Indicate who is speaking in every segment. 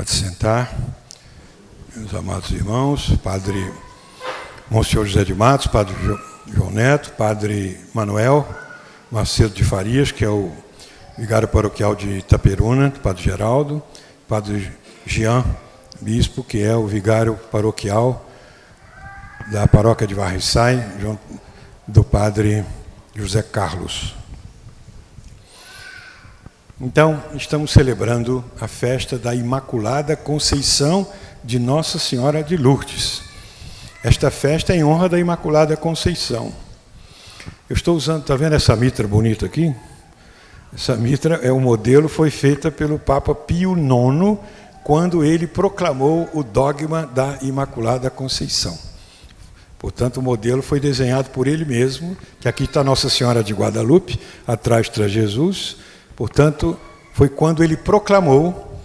Speaker 1: Pode sentar, meus amados irmãos, Padre Monsenhor José de Matos, Padre João Neto, Padre Manuel Macedo de Farias, que é o vigário paroquial de Itaperuna, Padre Geraldo, Padre Jean Bispo, que é o vigário paroquial da paróquia de Varriçai, do Padre José Carlos. Então, estamos celebrando a festa da Imaculada Conceição de Nossa Senhora de Lourdes. Esta festa é em honra da Imaculada Conceição. Eu estou usando, está vendo essa mitra bonita aqui? Essa mitra é o modelo, foi feita pelo Papa Pio IX, quando ele proclamou o dogma da Imaculada Conceição. Portanto, o modelo foi desenhado por ele mesmo, que aqui está Nossa Senhora de Guadalupe, atrás está Jesus. Portanto, foi quando ele proclamou,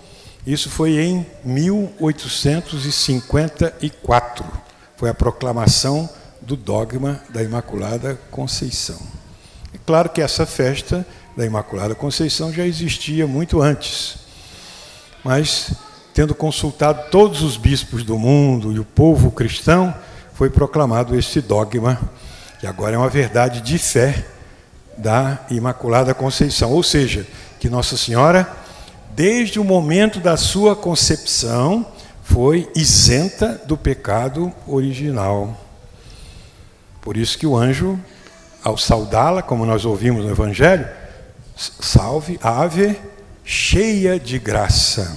Speaker 1: isso foi em 1854, foi a proclamação do dogma da Imaculada Conceição. É claro que essa festa da Imaculada Conceição já existia muito antes, mas, tendo consultado todos os bispos do mundo e o povo cristão, foi proclamado esse dogma, que agora é uma verdade de fé, da Imaculada Conceição, ou seja, que Nossa Senhora, desde o momento da sua concepção, foi isenta do pecado original. Por isso que o anjo, ao saudá-la, como nós ouvimos no Evangelho, salve, ave, cheia de graça.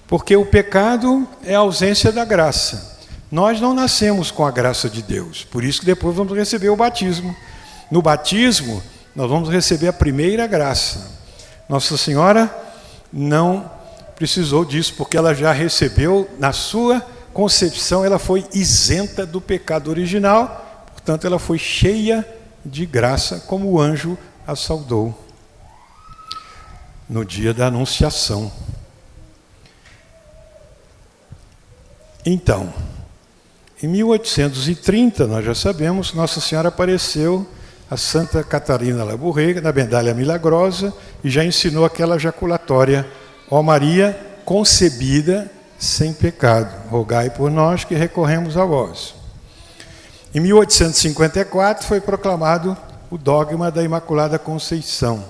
Speaker 1: Porque o pecado é a ausência da graça. Nós não nascemos com a graça de Deus, por isso que depois vamos receber o batismo. No batismo, nós vamos receber a primeira graça. Nossa Senhora não precisou disso, porque ela já recebeu, na sua concepção, ela foi isenta do pecado original, portanto, ela foi cheia de graça, como o anjo a saudou no dia da Anunciação. Então, em 1830, nós já sabemos, Nossa Senhora apareceu a Santa Catarina Labouré, na Medalha Milagrosa, e já ensinou aquela jaculatória: ó Maria, concebida sem pecado, rogai por nós que recorremos a vós. Em 1854 foi proclamado o dogma da Imaculada Conceição.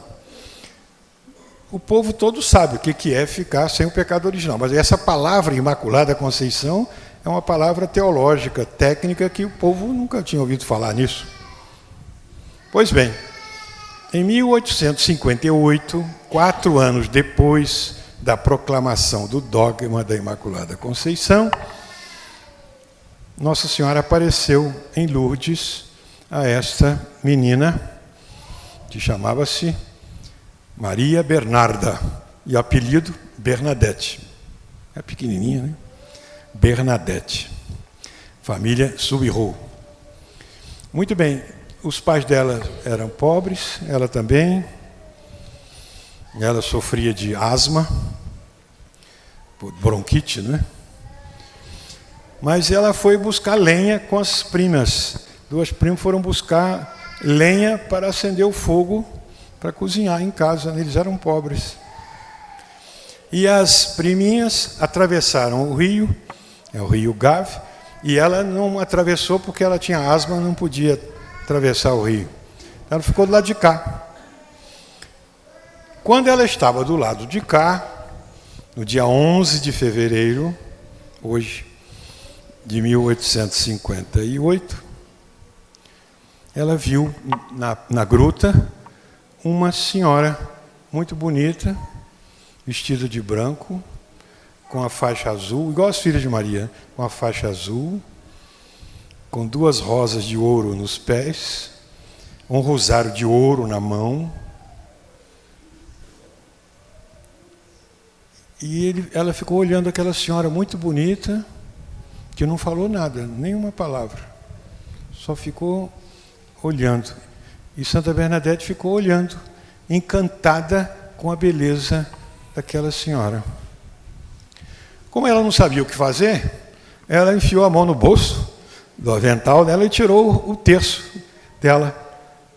Speaker 1: O povo todo sabe o que é ficar sem o pecado original, mas essa palavra Imaculada Conceição é uma palavra teológica, técnica, que o povo nunca tinha ouvido falar nisso. Pois bem, em 1858, 4 anos depois da proclamação do dogma da Imaculada Conceição, Nossa Senhora apareceu em Lourdes a esta menina, que chamava-se Maria Bernarda, e o apelido Bernadette. É pequenininha, né? Bernadette, família Soubirous. Muito bem, os pais dela eram pobres, ela também. Ela sofria de asma, bronquite, né? Mas ela foi buscar lenha com as primas. 2 primas foram buscar lenha para acender o fogo, para cozinhar em casa. Eles eram pobres. E as priminhas atravessaram o rio, é o rio Gave, e ela não atravessou porque ela tinha asma, não podia atravessar o rio. Ela ficou do lado de cá. Quando ela estava do lado de cá, no dia 11 de fevereiro, hoje, de 1858, ela viu na gruta uma senhora muito bonita, vestida de branco, com a faixa azul, igual as filhas de Maria, com a faixa azul, com 2 rosas de ouro nos pés, um rosário de ouro na mão. E ela ficou olhando aquela senhora muito bonita, que não falou nada, nenhuma palavra. Só ficou olhando. E Santa Bernadette ficou olhando, encantada com a beleza daquela senhora. Como ela não sabia o que fazer, ela enfiou a mão no bolso do avental dela e tirou o terço dela.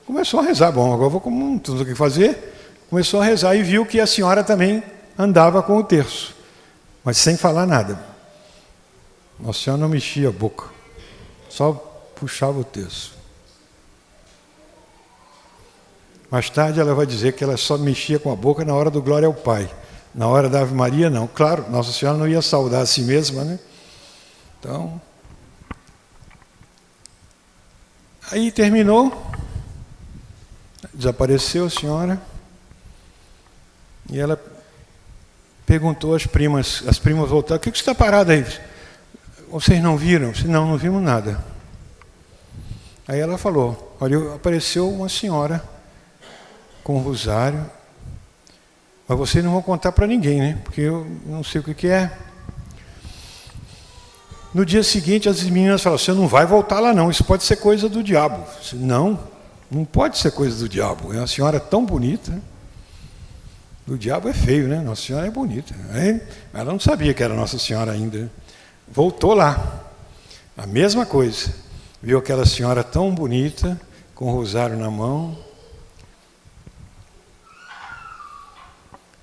Speaker 1: Começou a rezar. Bom, agora vou com tudo o que fazer. Começou a rezar e viu que a senhora também andava com o terço. mas sem falar nada. Nossa Senhora não mexia a boca, só puxava o terço. Mais tarde ela vai dizer que ela só mexia com a boca na hora do Glória ao Pai. Na hora da Ave Maria, não. Claro, Nossa Senhora não ia saudar a si mesma, né? Então, aí terminou, desapareceu a senhora, e ela perguntou às primas voltaram: o que você está parada aí? Vocês não viram? Eu disse: não vimos nada. Aí ela falou: olha, apareceu uma senhora com um rosário, mas vocês não vão contar para ninguém, né? Porque eu não sei o que é. No dia seguinte, as meninas falaram: você não vai voltar lá não, isso pode ser coisa do diabo. Eu disse: não pode ser coisa do diabo. É uma senhora tão bonita. O diabo é feio, né? Nossa Senhora é bonita. Aí, ela não sabia que era Nossa Senhora ainda. Voltou lá, a mesma coisa. Viu aquela senhora tão bonita, com o rosário na mão.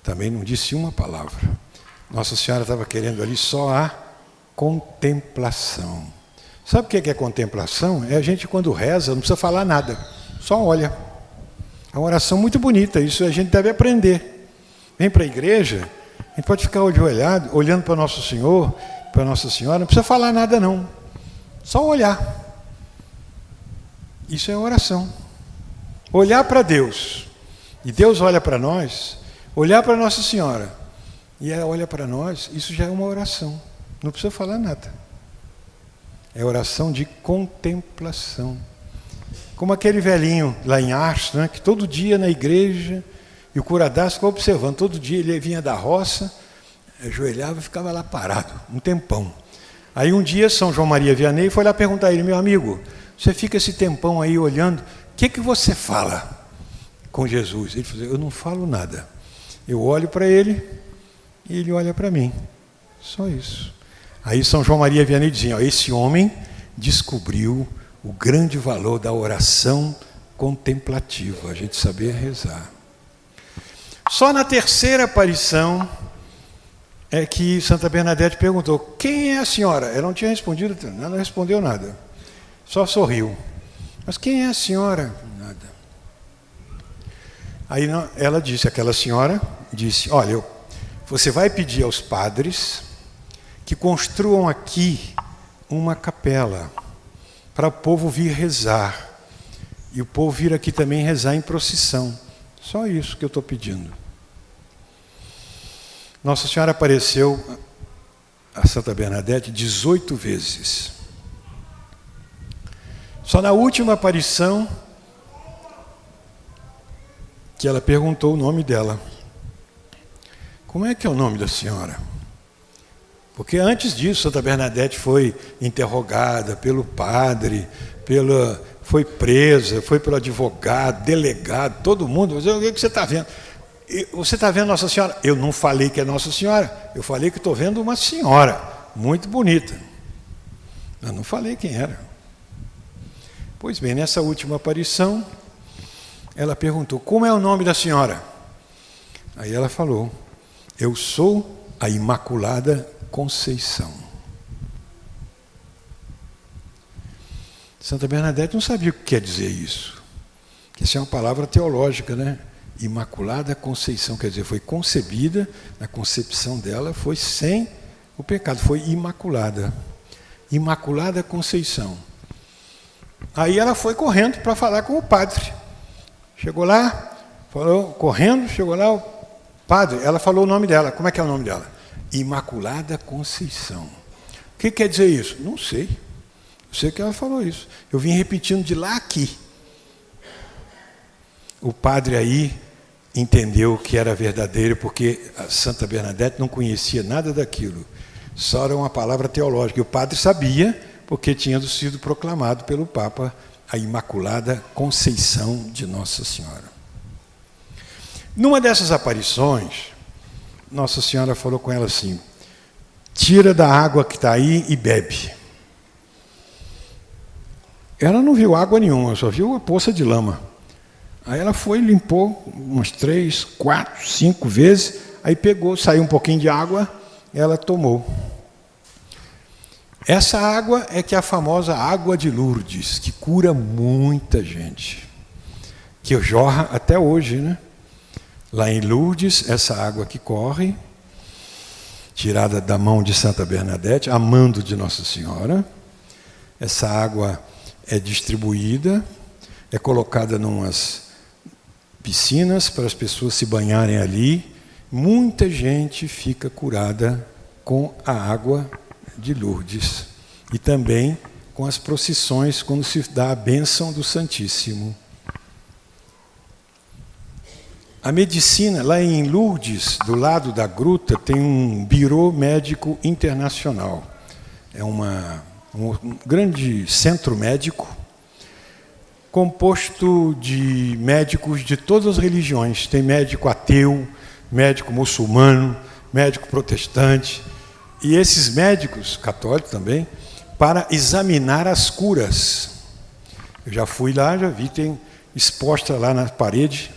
Speaker 1: Também não disse uma palavra. Nossa Senhora estava querendo ali só a contemplação. Sabe o que é contemplação? É a gente, quando reza, não precisa falar nada, só olha. É uma oração muito bonita, isso a gente deve aprender. Vem para a igreja, a gente pode ficar ajoelhado, olhando para Nosso Senhor, para Nossa Senhora, não precisa falar nada não, só olhar. Isso é oração. Olhar para Deus, e Deus olha para nós, olhar para Nossa Senhora, e ela olha para nós, isso já é uma oração. Não precisa falar nada. É oração de contemplação. Como aquele velhinho lá em Ars, né, que todo dia na igreja, e o curadaço ficava observando, todo dia ele vinha da roça, ajoelhava e ficava lá parado, um tempão. Aí um dia São João Maria Vianney foi lá perguntar a ele: meu amigo, você fica esse tempão aí olhando, o que você fala com Jesus? Ele falou: eu não falo nada. Eu olho para ele e ele olha para mim. Só isso. Aí São João Maria Vianney dizia: ó, esse homem descobriu o grande valor da oração contemplativa, a gente saber rezar. Só na terceira aparição é que Santa Bernadette perguntou: quem é a senhora? Ela não tinha respondido, ela não respondeu nada, só sorriu. Mas quem é a senhora? Nada. Aí ela disse, aquela senhora disse: olha, você vai pedir aos padres que construam aqui uma capela para o povo vir rezar, e o povo vir aqui também rezar em procissão. Só isso que eu estou pedindo. Nossa Senhora apareceu a Santa Bernadette 18 vezes. Só na última aparição que ela perguntou o nome dela. Como é que é o nome da senhora? Porque antes disso, Santa Bernadette foi interrogada pelo padre, foi presa, foi pelo advogado, delegado, todo mundo. Mas o que você está vendo? Você está vendo Nossa Senhora? Eu não falei que é Nossa Senhora, eu falei que estou vendo uma senhora muito bonita. Eu não falei quem era. Pois bem, nessa última aparição, ela perguntou: como é o nome da senhora? Aí ela falou: eu sou a Imaculada Conceição. Santa Bernadette não sabia o que quer dizer isso. Essa é uma palavra teológica, né? Imaculada Conceição, quer dizer, foi concebida, na concepção dela foi sem o pecado, foi imaculada. Imaculada Conceição. Aí ela foi correndo para falar com o padre. Chegou lá, falou, correndo, chegou lá, o padre, ela falou o nome dela. Como é que é o nome dela? Imaculada Conceição. O que quer dizer isso? Não sei. Eu sei que ela falou isso. Eu vim repetindo de lá a aqui. O padre aí entendeu que era verdadeiro, porque a Santa Bernadette não conhecia nada daquilo. Só era uma palavra teológica. E o padre sabia, porque tinha sido proclamado pelo Papa a Imaculada Conceição de Nossa Senhora. Numa dessas aparições, Nossa Senhora falou com ela assim: tira da água que está aí e bebe. Ela não viu água nenhuma, só viu a poça de lama. Aí ela foi, limpou umas 3, 4, 5 vezes, aí pegou, saiu um pouquinho de água ela tomou. Essa água é que é a famosa água de Lourdes, que cura muita gente, que jorra até hoje, né? Lá em Lourdes, essa água que corre, tirada da mão de Santa Bernadette, amando de Nossa Senhora, essa água é distribuída, é colocada em umas piscinas para as pessoas se banharem ali. Muita gente fica curada com a água de Lourdes e também com as procissões quando se dá a bênção do Santíssimo. A medicina, lá em Lourdes, do lado da gruta, tem um Bureau Médico Internacional. É um grande centro médico, composto de médicos de todas as religiões. Tem médico ateu, médico muçulmano, médico protestante. E esses médicos, católicos também, para examinar as curas. Eu já fui lá, já vi, tem exposta lá na parede.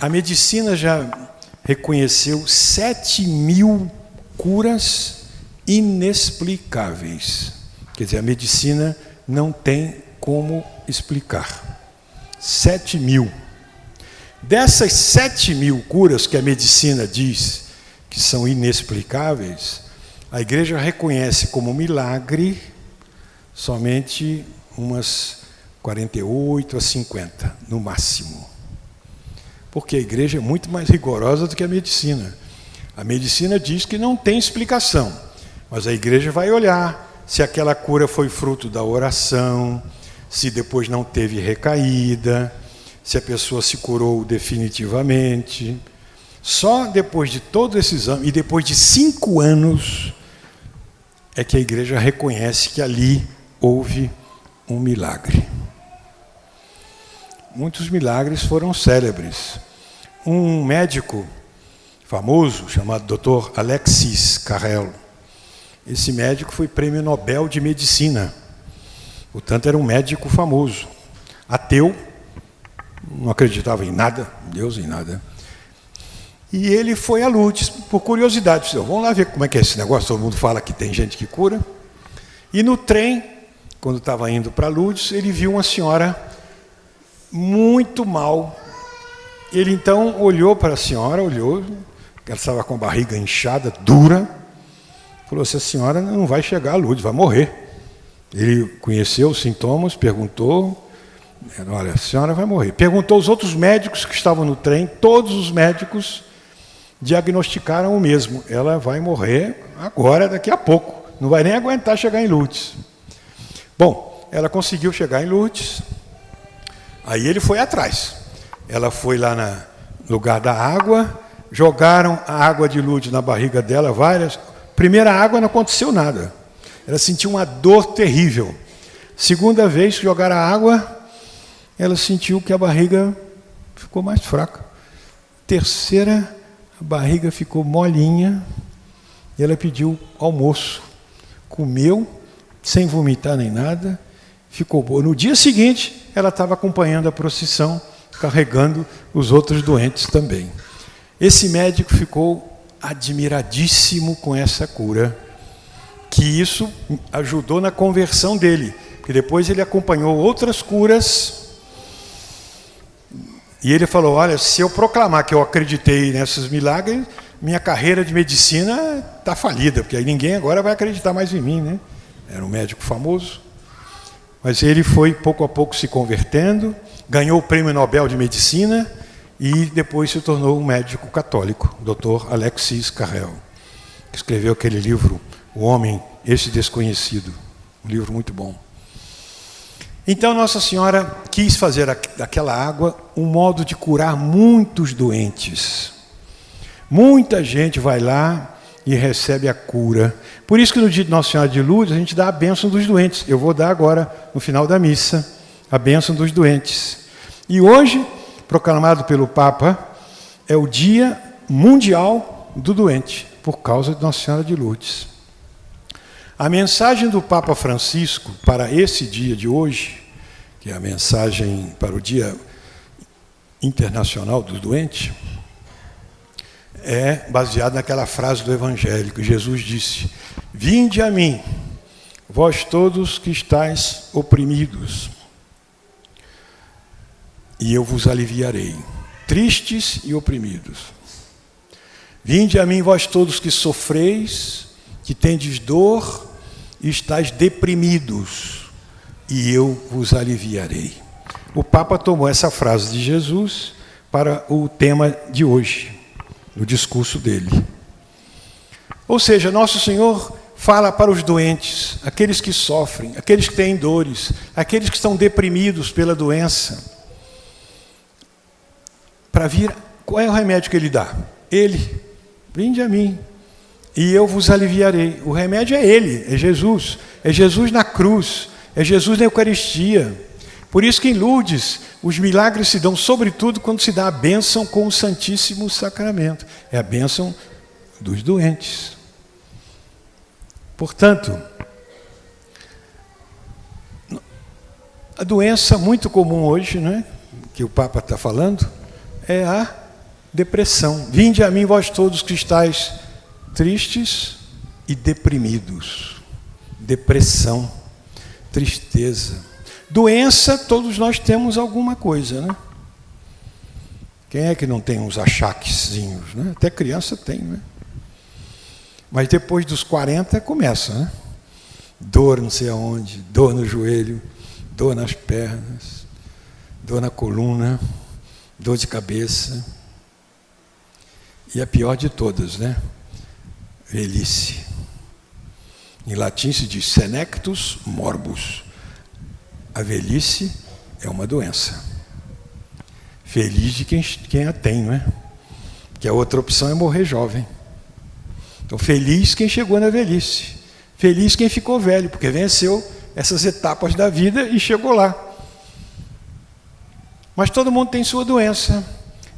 Speaker 1: A medicina já reconheceu 7.000 curas inexplicáveis. Quer dizer, a medicina não tem como explicar. 7.000. Dessas 7.000 curas que a medicina diz que são inexplicáveis, a Igreja reconhece como milagre somente umas 48 a 50, no máximo. Porque a Igreja é muito mais rigorosa do que a medicina. A medicina diz que não tem explicação, mas a Igreja vai olhar se aquela cura foi fruto da oração, se depois não teve recaída, se a pessoa se curou definitivamente. Só depois de todo esse exame, e depois de 5 anos, é que a Igreja reconhece que ali houve um milagre. Muitos milagres foram célebres. Um médico famoso, chamado Dr. Alexis Carrel, esse médico foi prêmio Nobel de Medicina. Portanto, era um médico famoso. Ateu, não acreditava em nada, em Deus, em nada. E ele foi a Lourdes, por curiosidade. Disse, vamos lá ver como é que é esse negócio, todo mundo fala que tem gente que cura. E no trem, quando estava indo para Lourdes, ele viu uma senhora muito mal. Ele então olhou para a senhora, olhou, ela estava com a barriga inchada, dura, falou assim, a senhora não vai chegar a Lourdes, vai morrer. Ele conheceu os sintomas, perguntou, olha, a senhora vai morrer. Perguntou aos outros médicos que estavam no trem, todos os médicos diagnosticaram o mesmo, ela vai morrer agora, daqui a pouco, não vai nem aguentar chegar em Lourdes. Bom, ela conseguiu chegar em Lourdes. Aí ele foi atrás. Ela foi lá no lugar da água, jogaram a água de Lourdes na barriga dela, várias. Primeira água não aconteceu nada. Ela sentiu uma dor terrível. Segunda vez que jogaram a água, ela sentiu que a barriga ficou mais fraca. Terceira, a barriga ficou molinha. E ela pediu almoço. Comeu, sem vomitar nem nada. Ficou boa. No dia seguinte, ela estava acompanhando a procissão, carregando os outros doentes também. Esse médico ficou admiradíssimo com essa cura, que isso ajudou na conversão dele, porque depois ele acompanhou outras curas, e ele falou, olha, se eu proclamar que eu acreditei nesses milagres, minha carreira de medicina está falida, porque aí ninguém agora vai acreditar mais em mim, né? Era um médico famoso. Mas ele foi, pouco a pouco, se convertendo, ganhou o Prêmio Nobel de Medicina e depois se tornou um médico católico, o Dr. Alexis Carrel, que escreveu aquele livro, O Homem, Esse Desconhecido, um livro muito bom. Então, Nossa Senhora quis fazer daquela água um modo de curar muitos doentes. Muita gente vai lá e recebe a cura. Por isso que no dia de Nossa Senhora de Lourdes, a gente dá a bênção dos doentes. Eu vou dar agora, no final da missa, a bênção dos doentes. E hoje, proclamado pelo Papa, é o Dia Mundial do Doente, por causa de Nossa Senhora de Lourdes. A mensagem do Papa Francisco para esse dia de hoje, que é a mensagem para o Dia Internacional do Doente, é baseado naquela frase do Evangelho que Jesus disse: vinde a mim, vós todos que estáis oprimidos, e eu vos aliviarei, tristes e oprimidos. Vinde a mim, vós todos que sofreis, que tendes dor e estáis deprimidos, e eu vos aliviarei. O Papa tomou essa frase de Jesus para o tema de hoje, no discurso dele. Ou seja, Nosso Senhor fala para os doentes, aqueles que sofrem, aqueles que têm dores, aqueles que estão deprimidos pela doença. Para vir, qual é o remédio que ele dá? Ele, vinde a mim, e eu vos aliviarei. O remédio é ele, é Jesus na cruz, é Jesus na Eucaristia. Por isso que em Lourdes, os milagres se dão, sobretudo, quando se dá a bênção com o Santíssimo Sacramento. É a bênção dos doentes. Portanto, a doença muito comum hoje, né, que o Papa está falando, é a depressão. Vinde a mim, vós todos que estáis tristes e deprimidos. Depressão, tristeza. Doença, todos nós temos alguma coisa, né? Quem é que não tem uns achaquezinhos, né? Até criança tem, né? Mas depois dos 40 começa, né? Dor não sei aonde, dor no joelho, dor nas pernas, dor na coluna, dor de cabeça. E a pior de todas, né? Velhice. Em latim se diz senectus morbus. A velhice é uma doença. Feliz de quem a tem, não é? Que a outra opção é morrer jovem. Então, feliz quem chegou na velhice. Feliz quem ficou velho, porque venceu essas etapas da vida e chegou lá. Mas todo mundo tem sua doença.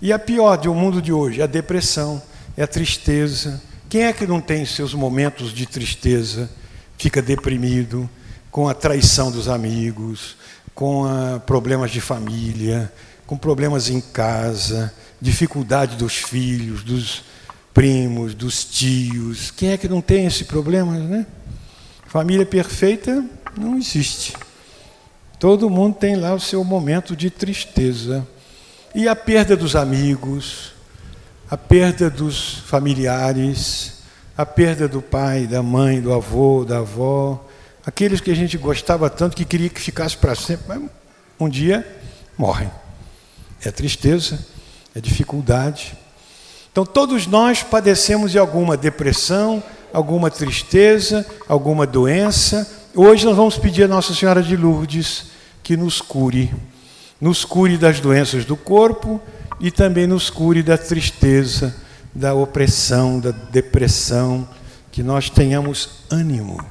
Speaker 1: E a pior do mundo de hoje é a depressão, é a tristeza. Quem é que não tem seus momentos de tristeza, fica deprimido, com a traição dos amigos, com problemas de família, com problemas em casa, dificuldade dos filhos, dos primos, dos tios? Quem é que não tem esse problema, né? Família perfeita não existe. Todo mundo tem lá o seu momento de tristeza. E a perda dos amigos, a perda dos familiares, a perda do pai, da mãe, do avô, da avó, aqueles que a gente gostava tanto, que queria que ficasse para sempre, mas um dia morrem. É tristeza, é dificuldade. Então, todos nós padecemos de alguma depressão, alguma tristeza, alguma doença. Hoje nós vamos pedir a Nossa Senhora de Lourdes que nos cure das doenças do corpo e também nos cure da tristeza, da opressão, da depressão, que nós tenhamos ânimo.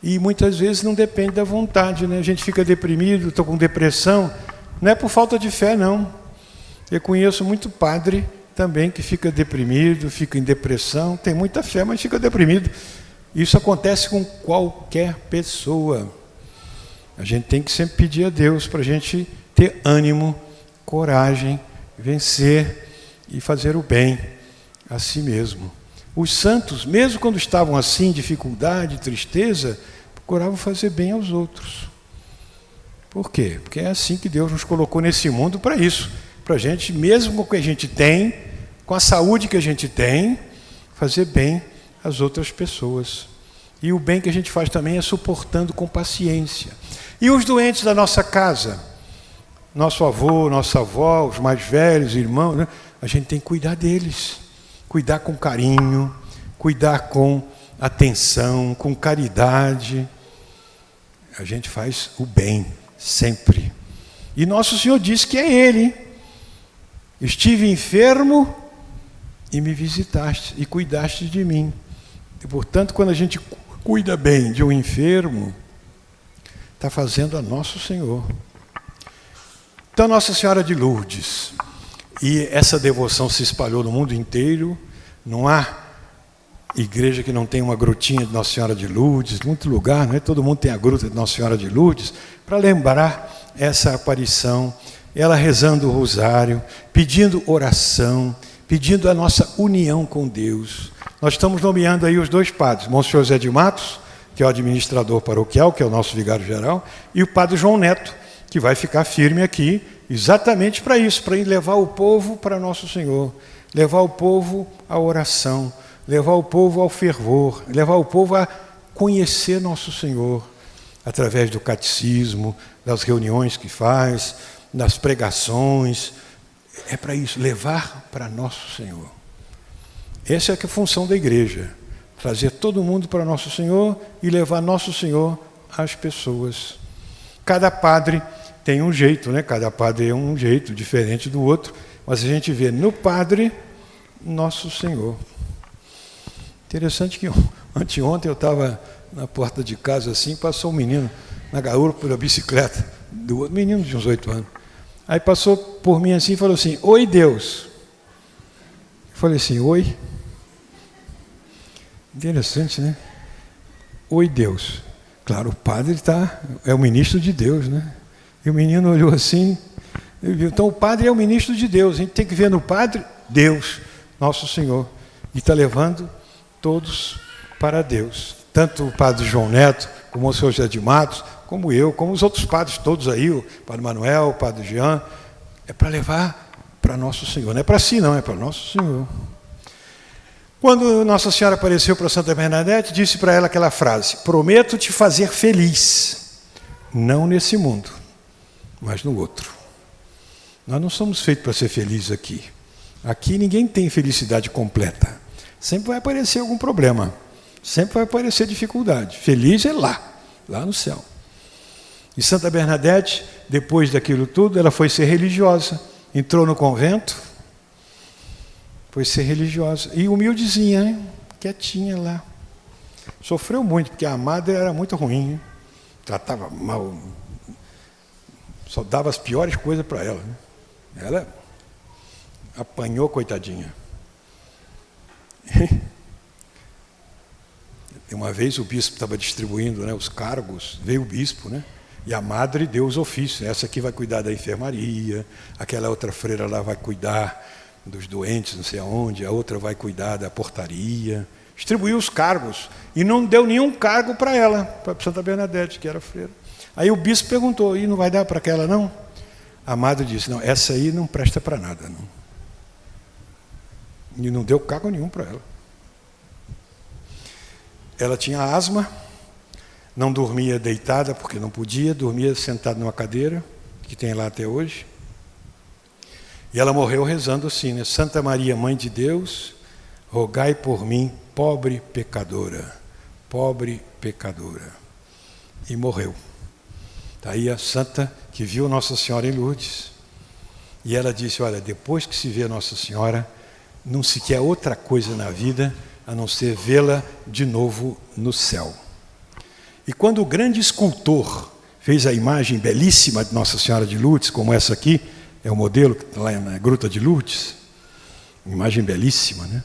Speaker 1: E muitas vezes não depende da vontade, né? A gente fica deprimido, estou com depressão, não é por falta de fé, não. Eu conheço muito padre também que fica deprimido, fica em depressão, tem muita fé, mas fica deprimido. Isso acontece com qualquer pessoa. A gente tem que sempre pedir a Deus para a gente ter ânimo, coragem, vencer e fazer o bem a si mesmo. Os santos, mesmo quando estavam assim, dificuldade, tristeza, procuravam fazer bem aos outros. Por quê? Porque é assim que Deus nos colocou nesse mundo para isso. Para a gente, mesmo com o que a gente tem, com a saúde que a gente tem, fazer bem às outras pessoas. E o bem que a gente faz também é suportando com paciência. E os doentes da nossa casa? Nosso avô, nossa avó, os mais velhos, irmãos, né? A gente tem que cuidar deles. Cuidar com carinho, cuidar com atenção, com caridade. A gente faz o bem, sempre. E Nosso Senhor disse que é Ele. Estive enfermo e me visitaste e cuidaste de mim. E, portanto, quando a gente cuida bem de um enfermo, está fazendo a Nosso Senhor. Então, Nossa Senhora de Lourdes. E essa devoção se espalhou no mundo inteiro. Não há igreja que não tenha uma grutinha de Nossa Senhora de Lourdes, muito lugar, não é? Todo mundo tem a gruta de Nossa Senhora de Lourdes, para lembrar essa aparição, ela rezando o rosário, pedindo oração, pedindo a nossa união com Deus. Nós estamos nomeando aí os 2 padres, Monsenhor José de Matos, que é o administrador paroquial, que é o nosso vigário-geral, e o padre João Neto, que vai ficar firme aqui, exatamente para isso, para levar o povo para Nosso Senhor, levar o povo à oração, levar o povo ao fervor, levar o povo a conhecer Nosso Senhor, através do catecismo, das reuniões que faz, das pregações. É para isso, levar para Nosso Senhor. Essa é a função da igreja, trazer todo mundo para Nosso Senhor e levar Nosso Senhor às pessoas. Cada padre tem um jeito, né? Cada padre é um jeito diferente do outro, mas a gente vê no padre Nosso Senhor. Interessante que anteontem eu estava na porta de casa assim, passou um menino na garupa pela bicicleta, do outro menino de uns 8 anos. Aí passou por mim assim e falou assim: "Oi, Deus". Eu falei assim: "Oi". Interessante, né? "Oi, Deus". Claro, o padre é o ministro de Deus, né? E o menino olhou assim, e viu. Então o padre é o ministro de Deus. A gente tem que ver no padre Deus, Nosso Senhor. E está levando todos para Deus. Tanto o padre João Neto, como o senhor José de Matos, como eu, como os outros padres todos aí, o padre Manuel, o padre Jean, é para levar para Nosso Senhor. Não é para si, não, é para Nosso Senhor. Quando Nossa Senhora apareceu para Santa Bernadette, disse para ela aquela frase: "Prometo te fazer feliz, não nesse mundo, mas no outro". Nós não somos feitos para ser felizes aqui. Aqui ninguém tem felicidade completa. Sempre vai aparecer algum problema, sempre vai aparecer dificuldade. Feliz é lá no céu. E Santa Bernadette, depois daquilo tudo, ela foi ser religiosa, entrou no convento, foi ser religiosa, e humildezinha, hein? Quietinha lá. Sofreu muito, porque a madre era muito ruim, hein? Tratava mal, só dava as piores coisas para ela, né? Ela apanhou, coitadinha. Uma vez o bispo estava distribuindo, né, os cargos, veio o bispo, né? E a madre deu os ofícios. Essa aqui vai cuidar da enfermaria, aquela outra freira lá vai cuidar dos doentes, não sei aonde, a outra vai cuidar da portaria. Distribuiu os cargos e não deu nenhum cargo para ela, para Santa Bernadette, que era freira. Aí o bispo perguntou: "E não vai dar para aquela, não?" A madre disse: "Não, essa aí não presta para nada, não." E não deu cargo nenhum para ela. Ela tinha asma, não dormia deitada porque não podia, dormia sentada numa cadeira, que tem lá até hoje. E ela morreu rezando assim, né? "Santa Maria, Mãe de Deus, rogai por mim, pobre pecadora, pobre pecadora." E morreu. Está aí a santa que viu Nossa Senhora em Lourdes. E ela disse: "Olha, depois que se vê Nossa Senhora, não se quer outra coisa na vida a não ser vê-la de novo no céu." E quando o grande escultor fez a imagem belíssima de Nossa Senhora de Lourdes, como essa aqui, é o modelo que está lá na Gruta de Lourdes, uma imagem belíssima, né?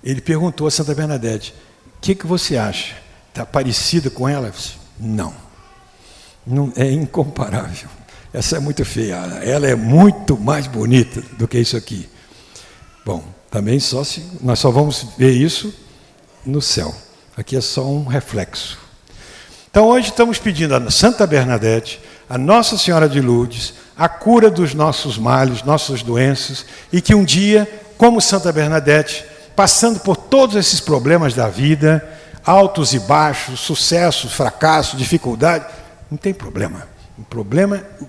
Speaker 1: Ele perguntou a Santa Bernadette: "O que você acha? Está parecida com ela?" Eu disse: Não, é incomparável. Essa é muito feia. Ela é muito mais bonita do que isso aqui. Bom, também nós só vamos ver isso no céu. Aqui é só um reflexo. Então hoje estamos pedindo a Santa Bernadette, a Nossa Senhora de Lourdes, a cura dos nossos males, nossas doenças, e que um dia, como Santa Bernadette, passando por todos esses problemas da vida, altos e baixos, sucesso, fracasso, dificuldade, não tem problema.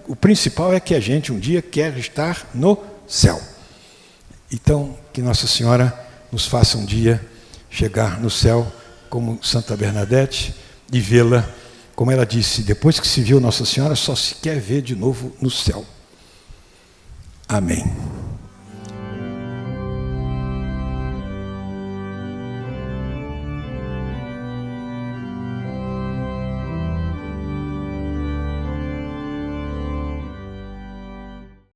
Speaker 1: O principal é que a gente um dia quer estar no céu. Então, que Nossa Senhora nos faça um dia chegar no céu como Santa Bernadette e vê-la, como ela disse, depois que se viu Nossa Senhora, só se quer ver de novo no céu. Amém.